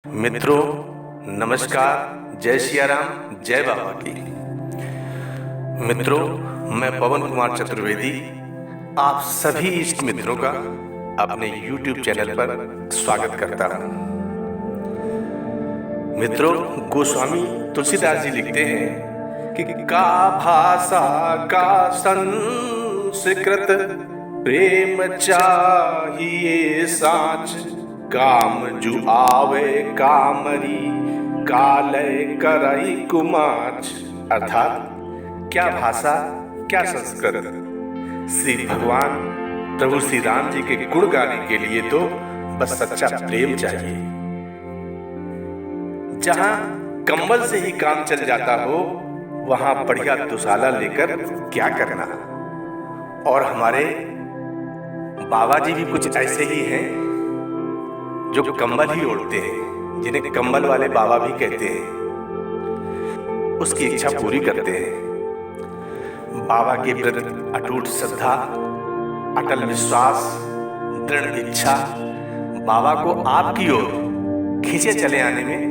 मित्रों, नमस्कार। जय सिया राम, जय बाबा की। मित्रों, मैं पवन कुमार चतुर्वेदी आप सभी इष्ट मित्रों का अपने YouTube चैनल पर स्वागत करता हूं। मित्रों, गोस्वामी तुलसीदास जी लिखते हैं कि का भाषा का संस्कृत प्रेम चाहिए साच, काम जु आवे कामरी कालय करई कुमाच। अर्थात क्या भाषा, क्या संस्कृत। श्री भगवान प्रभु श्री राम जी के गुण गाने के लिए तो बस सच्चा प्रेम चाहिए। जहां कम्बल से ही काम चल जाता हो, वहां बढ़िया दुशाला लेकर क्या करना। और हमारे बाबा जी भी कुछ ऐसे ही हैं जो कंबल ही ओढ़ते हैं, जिन्हें कंबल वाले बाबा भी कहते हैं। उसकी इच्छा पूरी करते हैं। बाबा के प्रति अटूट श्रद्धा, अटल विश्वास, दृढ़ इच्छा बाबा को आपकी ओर खींचे चले आने में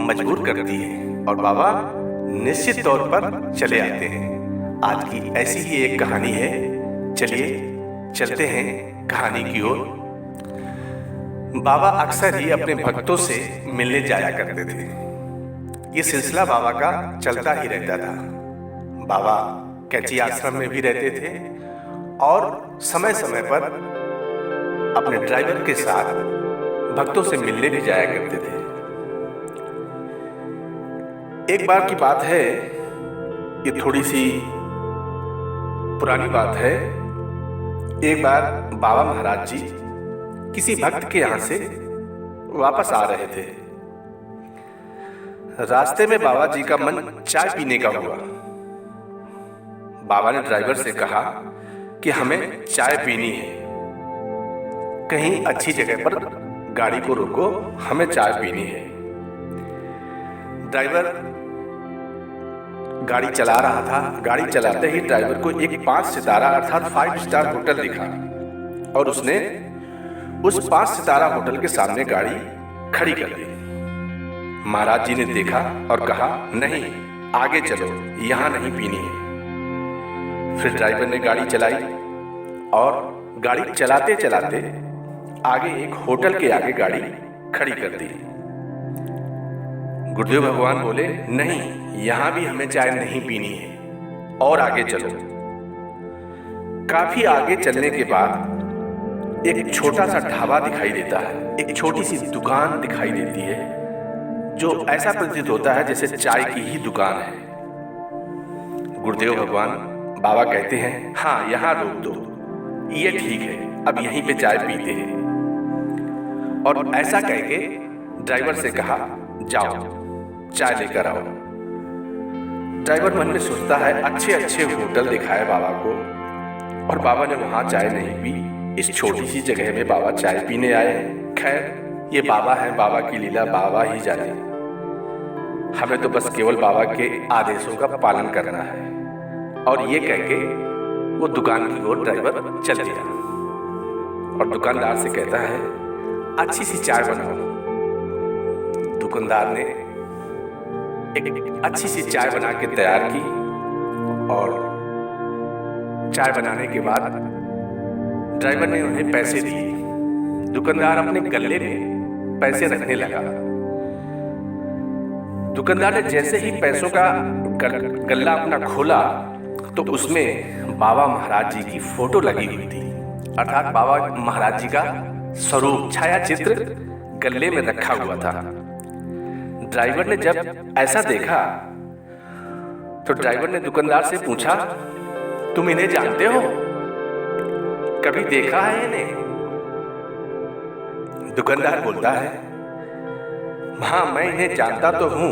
मजबूर करती है और बाबा निश्चित तौर पर चले आते हैं। आज की ऐसी ही एक कहानी है। चलिए चलते हैं कहानी की ओर। बाबा अक्सर ही अपने भक्तों से मिलने जाया करते थे। ये सिलसिला बाबा का चलता ही रहता था। बाबा कैंची आश्रम में भी रहते थे और समय समय पर अपने ड्राइवर के साथ भक्तों से मिलने भी जाया करते थे। एक बार की बात है, ये थोड़ी सी पुरानी बात है। एक बार बाबा महाराज जी किसी भक्त के यहां से वापस आ रहे थे। रास्ते में बाबा जी का मन चाय पीने का हुआ। बाबा ने ड्राइवर से कहा कि हमें चाय पीनी है, कहीं अच्छी जगह पर गाड़ी को रोको, हमें चाय पीनी है। ड्राइवर गाड़ी चला रहा था। गाड़ी चलाते ही ड्राइवर को एक 5 सितारा अर्थात 5 स्टार होटल दिखा और उसने उस 5 सितारा होटल के सामने गाड़ी खड़ी कर दी। महाराज जी ने देखा और कहा, नहीं, आगे चलो, यहां नहीं पीनी है। फिर ड्राइवर ने गाड़ी चलाई और गाड़ी चलाते चलाते आगे एक होटल के आगे गाड़ी खड़ी कर दी। गुरुदेव भगवान बोले, नहीं, यहां भी हमें चाय नहीं पीनी है और आगे चलो। काफी आगे चलने के बाद एक छोटा सा ढाबा दिखाई देता है, एक छोटी सी दुकान दिखाई देती है जो ऐसा प्रतीत होता है जैसे चाय की ही दुकान है। गुरुदेव भगवान बाबा कहते हैं, हाँ, यहाँ रोक दो, ये ठीक है, अब यहीं पे चाय पीते हैं। और ऐसा कह के ड्राइवर से कहा, जाओ चाय लेकर आओ। ड्राइवर मन में सोचता है, अच्छे अच्छे होटल दिखाए बाबा को और बाबा ने वहां चाय नहीं पी। इस छोटी सी जगह में बाबा चाय पीने आए। खैर, ये बाबा है, बाबा की लीला बाबा ही जाने। हमें तो बस केवल बाबा के आदेशों का पालन करना है। और ये कह के वो दुकान की ओर ड्राइवर चल दिया और दुकानदार से कहता है, अच्छी सी चाय बनाओ। दुकानदार ने एक अच्छी सी चाय बना के तैयार की और चाय बनाने के बाद ड्राइवर ने उन्हें पैसे दिए। दुकानदार अपने गल्ले में पैसे रखने लगा। दुकानदार ने जैसे ही पैसों का गल्ला अपना खोला तो उसमें बाबा महाराज जी की फोटो लगी हुई थी, अर्थात बाबा महाराज जी का स्वरूप छाया चित्र गल्ले में रखा हुआ था। ड्राइवर ने जब ऐसा देखा तो ड्राइवर ने दुकानदार से पूछा, तुम इन्हें जानते हो? कभी देखा है इन्हें? दुकानदार बोलता है, हाँ, मैं इन्हें जानता तो हूं,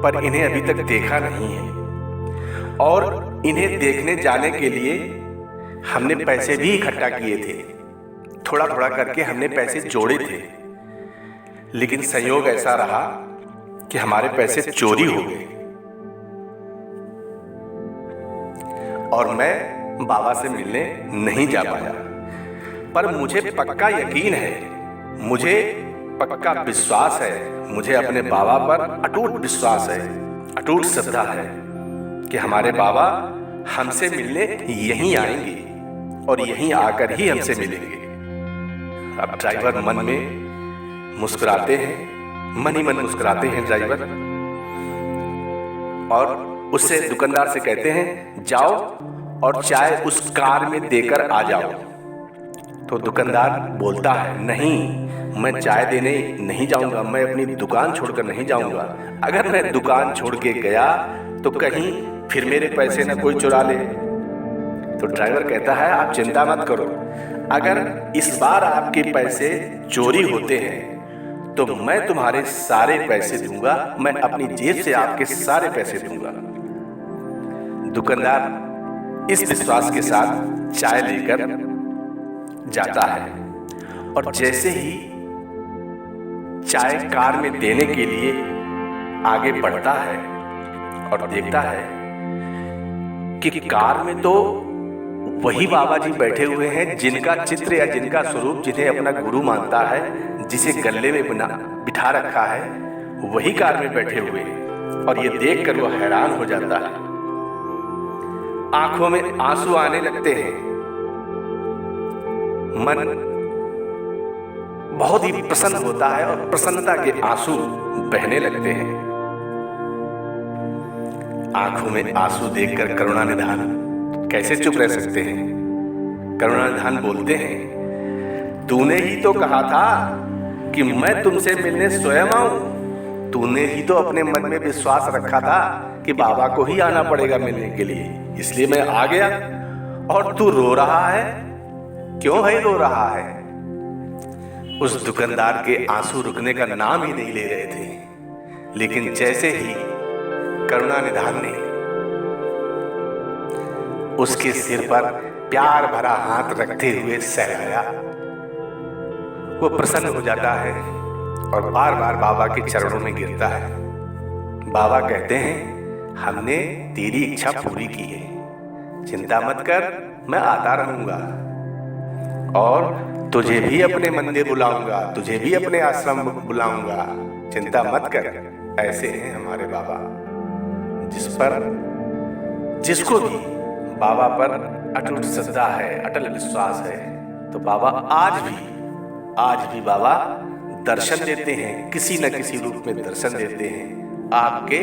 पर इन्हें अभी तक देखा नहीं है। और इन्हें देखने जाने के लिए हमने पैसे भी इकट्ठा किए थे, थोड़ा थोड़ा करके हमने पैसे जोड़े थे, लेकिन संयोग ऐसा रहा कि हमारे पैसे चोरी हो गए और मैं बाबा से मिलने नहीं जा पाया। पर मुझे पक्का यकीन है, मुझे पक्का विश्वास है, मुझे अपने बाबा पर अटूट विश्वास है, अटूट श्रद्धा है कि हमारे बाबा हमसे मिलने यहीं आएंगे और यहीं आकर ही हमसे मिलेंगे। अब ड्राइवर मन में मुस्कुराते हैं, मन ही मन मुस्कुराते हैं ड्राइवर, और उससे दुकानदार से कहते हैं जाओ और चाय उस कार में देकर आ जाओ। तो दुकानदार बोलता है नहीं, मैं चाय देने नहीं जाऊंगा, मैं अपनी दुकान छोड़कर नहीं जाऊंगा। अगर मैं दुकान छोड़ के गया तो कहीं फिर मेरे पैसे न कोई चुरा ले। तो ड्राइवर कहता है आप चिंता मत करो, अगर इस बार आपके पैसे चोरी होते हैं तो मैं तुम्हारे सारे पैसे दूंगा, मैं अपनी जेब से आपके सारे पैसे दूंगा। दुकानदार इस विश्वास के साथ चाय लेकर जाता है और जैसे ही चाय कार में देने के लिए आगे बढ़ता है और देखता है कि कार में तो वही बाबा जी बैठे हुए हैं जिनका चित्र या जिनका स्वरूप जिन्हें अपना गुरु मानता है, जिसे गले में बिठा रखा है, वही कार में बैठे हुए हैं। और ये देखकर वो हैरान हो जाता है, आंखों में आंसू आने लगते हैं, मन बहुत ही प्रसन्न होता है और प्रसन्नता के आंसू बहने लगते हैं। आंखों में आंसू देखकर करुणानिधान कैसे चुप रह सकते हैं। करुणानिधान बोलते हैं तूने ही तो कहा था कि मैं तुमसे मिलने स्वयं आऊं, तूने ही तो अपने मन में विश्वास रखा था कि बाबा को ही आना पड़ेगा मिलने के लिए, इसलिए मैं आ गया। और तू रो रहा है, क्यों है रो रहा है? उस दुकानदार के आंसू रुकने का नाम ही नहीं ले रहे थे, लेकिन जैसे ही करुणानिधान ने उसके सिर पर प्यार भरा हाथ रखते हुए सहलाया, वो प्रसन्न हो जाता है और बार बार बाबा के चरणों में गिरता है। बाबा कहते हैं हमने तेरी इच्छा पूरी की है, चिंता मत कर, मैं आता रहूंगा और तुझे भी अपने मंदिर बुलाऊंगा, तुझे भी अपने आश्रम बुलाऊंगा, चिंता मत कर। ऐसे हैं हमारे बाबा, जिसको भी बाबा पर अटूट श्रद्धा है, अटल विश्वास है, तो बाबा आज भी बाबा दर्शन देते हैं, किसी न किसी रूप में दर्शन देते हैं, आपके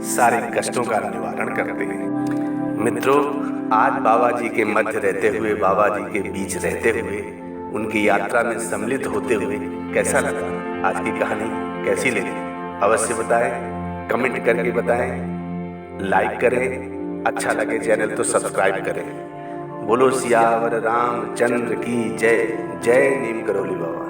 सारे कष्टों का निवारण करते हैं। मित्रों, आज बाबा जी के मध्य रहते हुए, बाबा जी के बीच रहते हुए, उनकी यात्रा में सम्मिलित होते हुए कैसा लगा? आज की कहानी कैसी लगी? अवश्य बताएं, कमेंट करके बताएं, लाइक करें, अच्छा लगे चैनल तो सब्सक्राइब करें। बोलो सियावर रामचंद्र की जय। जय नीम करौली बाबा।